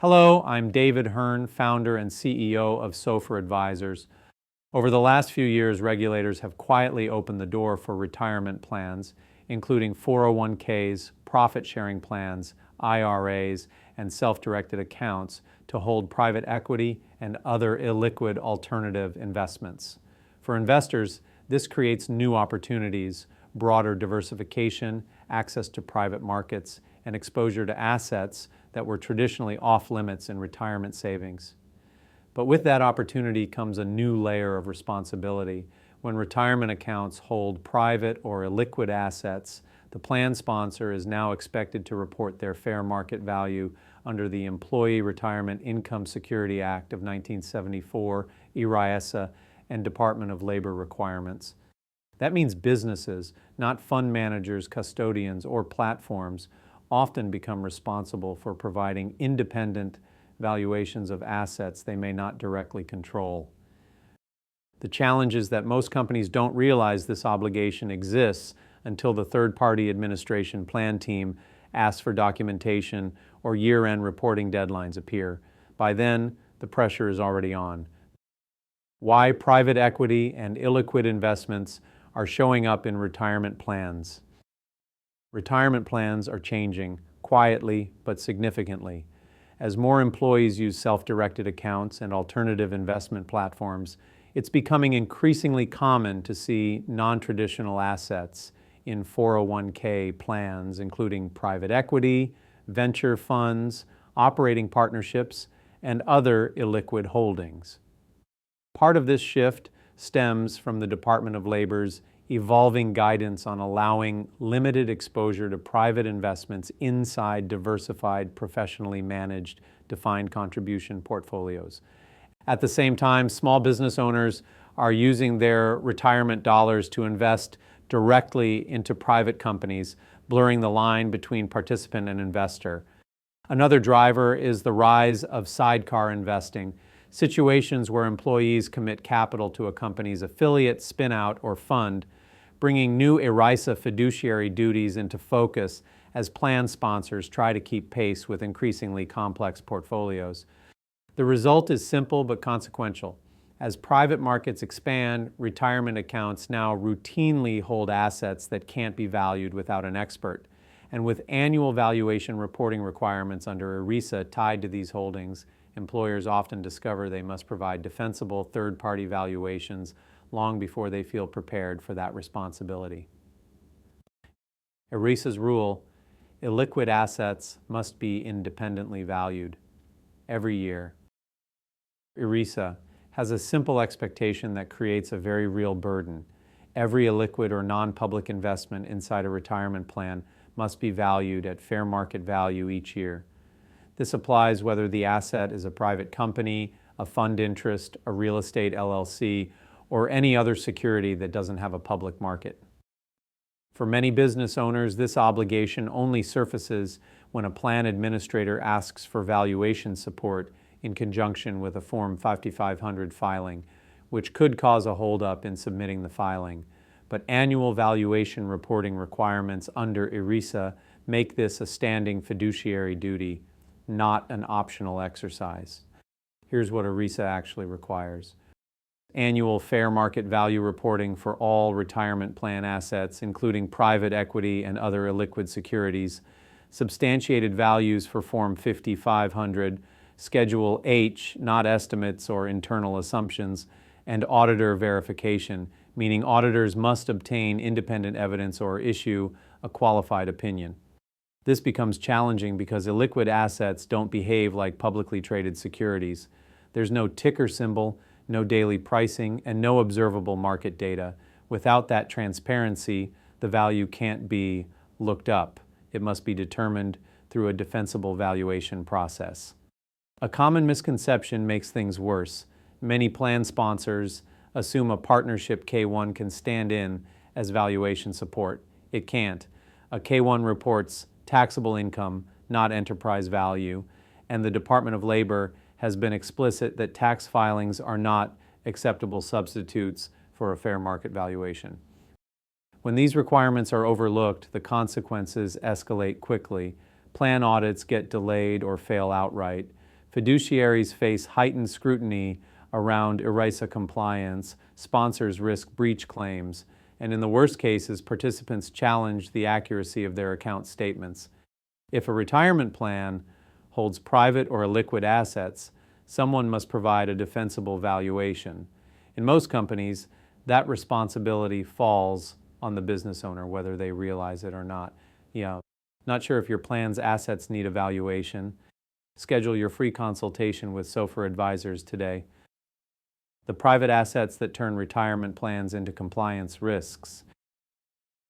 Hello, I'm David Hearn, founder and CEO of Sofer Advisors. Over the last few years, regulators have quietly opened the door for retirement plans, including 401ks, profit-sharing plans, IRAs, and self-directed accounts to hold private equity and other illiquid alternative investments. For investors, this creates new opportunities, broader diversification, access to private markets, and exposure to assets that were traditionally off-limits in retirement savings. But with that opportunity comes a new layer of responsibility. When retirement accounts hold private or illiquid assets, the plan sponsor is now expected to report their fair market value under the Employee Retirement Income Security Act of 1974, ERISA, and Department of Labor requirements. That means businesses, not fund managers, custodians, or platforms, often become responsible for providing independent valuations of assets they may not directly control. The challenge is that most companies don't realize this obligation exists until the third-party administration plan team asks for documentation or year-end reporting deadlines appear. By then, the pressure is already on. Why private equity and illiquid investments are showing up in retirement plans. Retirement plans are changing, quietly but significantly. As more employees use self-directed accounts and alternative investment platforms, it's becoming increasingly common to see non-traditional assets in 401k plans, including private equity, venture funds, operating partnerships, and other illiquid holdings. Part of this shift stems from the Department of Labor's evolving guidance on allowing limited exposure to private investments inside diversified, professionally managed, defined contribution portfolios. At the same time, small business owners are using their retirement dollars to invest directly into private companies, blurring the line between participant and investor. Another driver is the rise of sidecar investing, situations where employees commit capital to a company's affiliate, spin-out, or fund, bringing new ERISA fiduciary duties into focus as plan sponsors try to keep pace with increasingly complex portfolios. The result is simple but consequential. As private markets expand, retirement accounts now routinely hold assets that can't be valued without an expert. And with annual valuation reporting requirements under ERISA tied to these holdings, employers often discover they must provide defensible third-party valuations long before they feel prepared for that responsibility. ERISA's rule: illiquid assets must be independently valued every year. ERISA has a simple expectation that creates a very real burden. Every illiquid or non-public investment inside a retirement plan must be valued at fair market value each year. This applies whether the asset is a private company, a fund interest, a real estate LLC, or any other security that doesn't have a public market. For many business owners, this obligation only surfaces when a plan administrator asks for valuation support in conjunction with a Form 5500 filing, which could cause a holdup in submitting the filing. But annual valuation reporting requirements under ERISA make this a standing fiduciary duty, not an optional exercise. Here's what ERISA actually requires. Annual fair market value reporting for all retirement plan assets, including private equity and other illiquid securities, substantiated values for Form 5500, Schedule H, not estimates or internal assumptions, and auditor verification, meaning auditors must obtain independent evidence or issue a qualified opinion. This becomes challenging because illiquid assets don't behave like publicly traded securities. There's no ticker symbol, no daily pricing, and no observable market data. Without that transparency, the value can't be looked up. It must be determined through a defensible valuation process. A common misconception makes things worse. Many plan sponsors assume a partnership K-1 can stand in as valuation support. It can't. A K-1 reports taxable income, not enterprise value, and the Department of Labor has been explicit that tax filings are not acceptable substitutes for a fair market valuation. When these requirements are overlooked, the consequences escalate quickly. Plan audits get delayed or fail outright. Fiduciaries face heightened scrutiny around ERISA compliance, sponsors risk breach claims, and in the worst cases, participants challenge the accuracy of their account statements. If a retirement plan holds private or illiquid assets, someone must provide a defensible valuation. In most companies, that responsibility falls on the business owner, whether they realize it or not. Not sure if your plan's assets need a valuation? Schedule your free consultation with Sofer Advisors today. The private assets that turn retirement plans into compliance risks.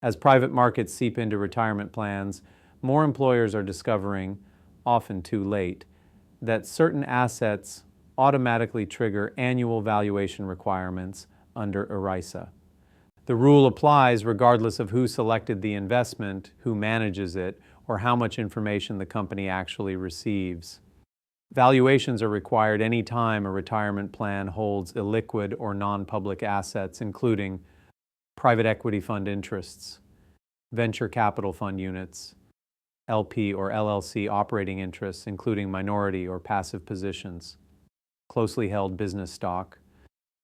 As private markets seep into retirement plans, more employers are discovering, often too late, that certain assets automatically trigger annual valuation requirements under ERISA. The rule applies regardless of who selected the investment, who manages it, or how much information the company actually receives. Valuations are required any time a retirement plan holds illiquid or non-public assets, including private equity fund interests, venture capital fund units, LP or LLC operating interests, including minority or passive positions, closely held business stock,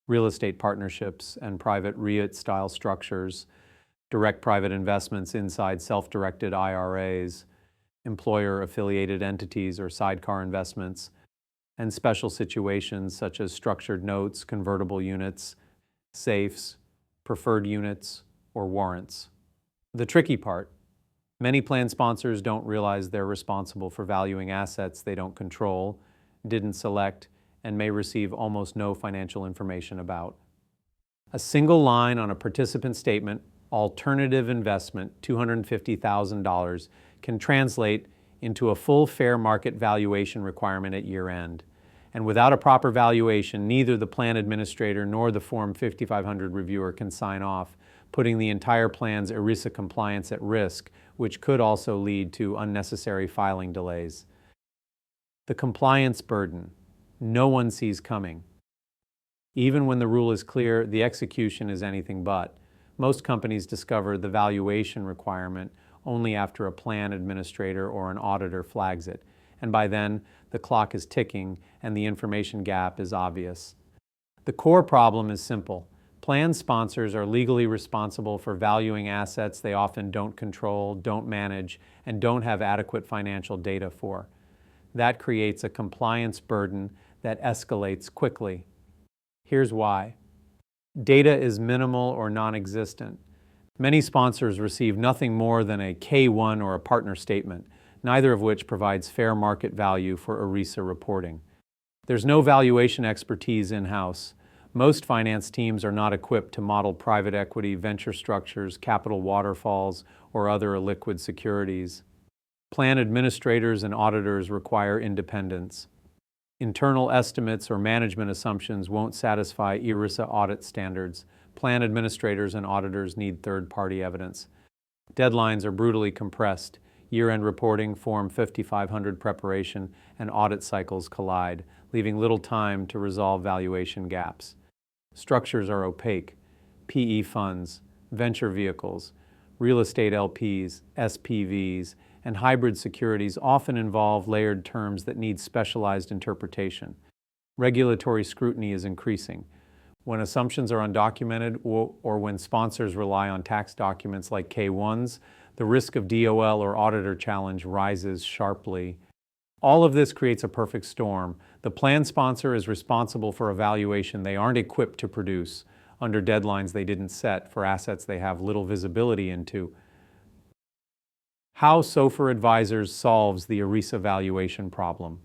real estate partnerships and private REIT-style structures, direct private investments inside self-directed IRAs, employer-affiliated entities or sidecar investments, and special situations such as structured notes, convertible units, safes, preferred units, or warrants. The tricky part: many plan sponsors don't realize they're responsible for valuing assets they don't control, didn't select, and may receive almost no financial information about. A single line on a participant statement, alternative investment, $250,000, can translate into a full fair market valuation requirement at year-end. And without a proper valuation, neither the plan administrator nor the Form 5500 reviewer can sign off, putting the entire plan's ERISA compliance at risk, which could also lead to unnecessary filing delays. The compliance burden. No one sees coming. Even when the rule is clear, the execution is anything but. Most companies discover the valuation requirement only after a plan administrator or an auditor flags it, and by then, the clock is ticking and the information gap is obvious. The core problem is simple. Plan sponsors are legally responsible for valuing assets they often don't control, don't manage, and don't have adequate financial data for. That creates a compliance burden that escalates quickly. Here's why. Data is minimal or non-existent. Many sponsors receive nothing more than a K-1 or a partner statement, neither of which provides fair market value for ERISA reporting. There's no valuation expertise in-house. Most finance teams are not equipped to model private equity, venture structures, capital waterfalls, or other illiquid securities. Plan administrators and auditors require independence. Internal estimates or management assumptions won't satisfy ERISA audit standards. Plan administrators and auditors need third-party evidence. Deadlines are brutally compressed. Year-end reporting, Form 5500 preparation, and audit cycles collide, leaving little time to resolve valuation gaps. Structures are opaque. PE funds, venture vehicles, real estate LPs, SPVs, and hybrid securities often involve layered terms that need specialized interpretation. Regulatory scrutiny is increasing. When assumptions are undocumented or when sponsors rely on tax documents like K-1s, the risk of DOL or auditor challenge rises sharply. All of this creates a perfect storm. The plan sponsor is responsible for a valuation they aren't equipped to produce under deadlines they didn't set for assets they have little visibility into. How Sofer Advisors solves the ERISA valuation problem.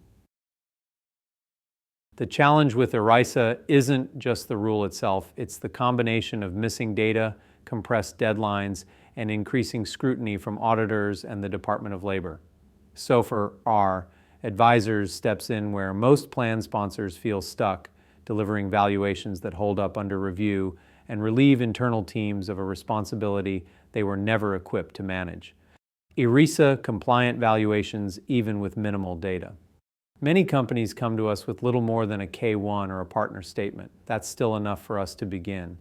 The challenge with ERISA isn't just the rule itself, it's the combination of missing data, compressed deadlines, and increasing scrutiny from auditors and the Department of Labor. Sofer Advisors steps in where most plan sponsors feel stuck, delivering valuations that hold up under review and relieve internal teams of a responsibility they were never equipped to manage. ERISA-compliant valuations even with minimal data. Many companies come to us with little more than a K-1 or a partner statement. That's still enough for us to begin.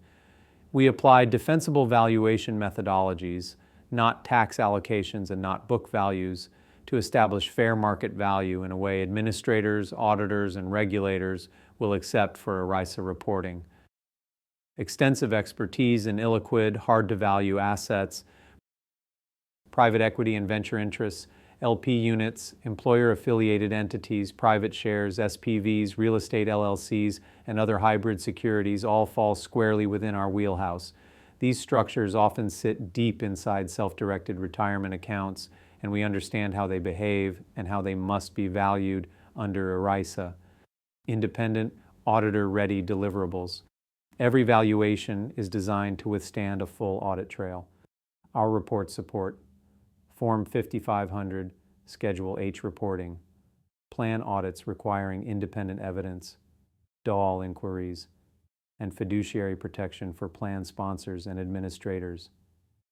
We apply defensible valuation methodologies, not tax allocations and not book values, to establish fair market value in a way administrators, auditors, and regulators will accept for ERISA reporting. Extensive expertise in illiquid, hard-to-value assets, private equity and venture interests, LP units, employer-affiliated entities, private shares, SPVs, real estate LLCs, and other hybrid securities all fall squarely within our wheelhouse. These structures often sit deep inside self-directed retirement accounts, and we understand how they behave and how they must be valued under ERISA, independent, auditor-ready deliverables. Every valuation is designed to withstand a full audit trail. Our reports support Form 5500, Schedule H reporting, plan audits requiring independent evidence, DOL inquiries, and fiduciary protection for plan sponsors and administrators,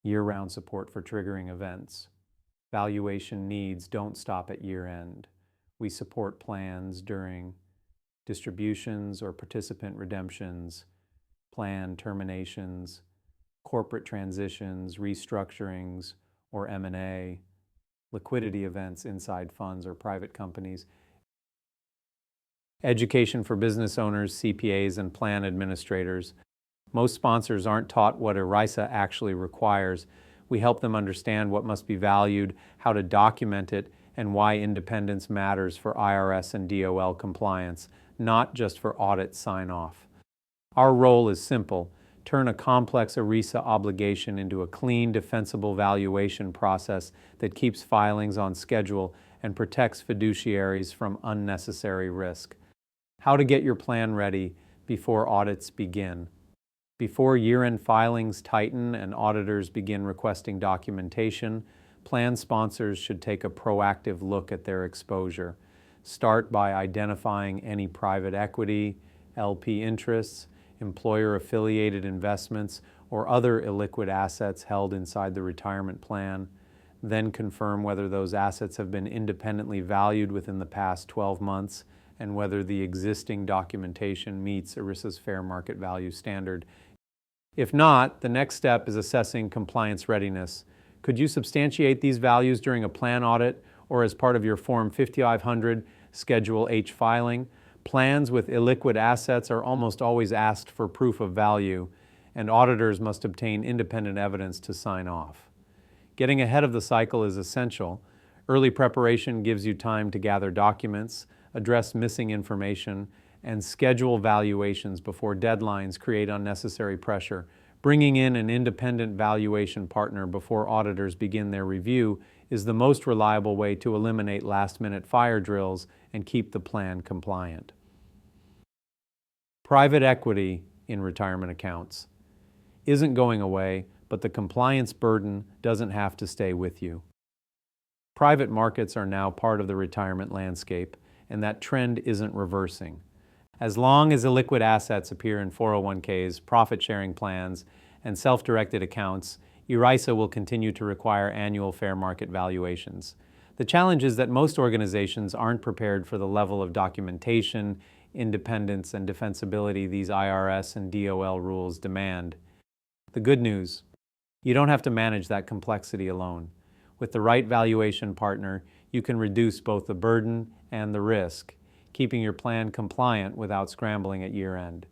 year-round support for triggering events. Valuation needs don't stop at year-end. We support plans during distributions or participant redemptions, plan terminations, corporate transitions, restructurings, or M&A, liquidity events inside funds or private companies, education for business owners, CPAs, and plan administrators. Most sponsors aren't taught what ERISA actually requires. We help them understand what must be valued, how to document it, and why independence matters for IRS and DOL compliance, not just for audit sign-off. Our role is simple: turn a complex ERISA obligation into a clean, defensible valuation process that keeps filings on schedule and protects fiduciaries from unnecessary risk. How to get your plan ready before audits begin. Before year-end filings tighten and auditors begin requesting documentation, plan sponsors should take a proactive look at their exposure. Start by identifying any private equity, LP interests, employer-affiliated investments, or other illiquid assets held inside the retirement plan. Then confirm whether those assets have been independently valued within the past 12 months and whether the existing documentation meets ERISA's fair market value standard. If not, the next step is assessing compliance readiness. Could you substantiate these values during a plan audit or as part of your Form 5500 Schedule H filing? Plans with illiquid assets are almost always asked for proof of value, and auditors must obtain independent evidence to sign off. Getting ahead of the cycle is essential. Early preparation gives you time to gather documents, address missing information, and schedule valuations before deadlines create unnecessary pressure. Bringing in an independent valuation partner before auditors begin their review is the most reliable way to eliminate last-minute fire drills and keep the plan compliant. Private equity in retirement accounts isn't going away, but the compliance burden doesn't have to stay with you. Private markets are now part of the retirement landscape, and that trend isn't reversing. As long as illiquid assets appear in 401ks, profit-sharing plans, and self-directed accounts, ERISA will continue to require annual fair market valuations. The challenge is that most organizations aren't prepared for the level of documentation, independence, and defensibility these IRS and DOL rules demand. The good news: you don't have to manage that complexity alone. With the right valuation partner, you can reduce both the burden and the risk, keeping your plan compliant without scrambling at year-end.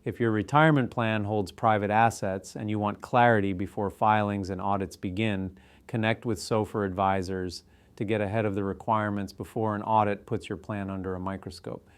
If your retirement plan holds private assets and you want clarity before filings and audits begin, connect with Sofer Advisors to get ahead of the requirements before an audit puts your plan under a microscope.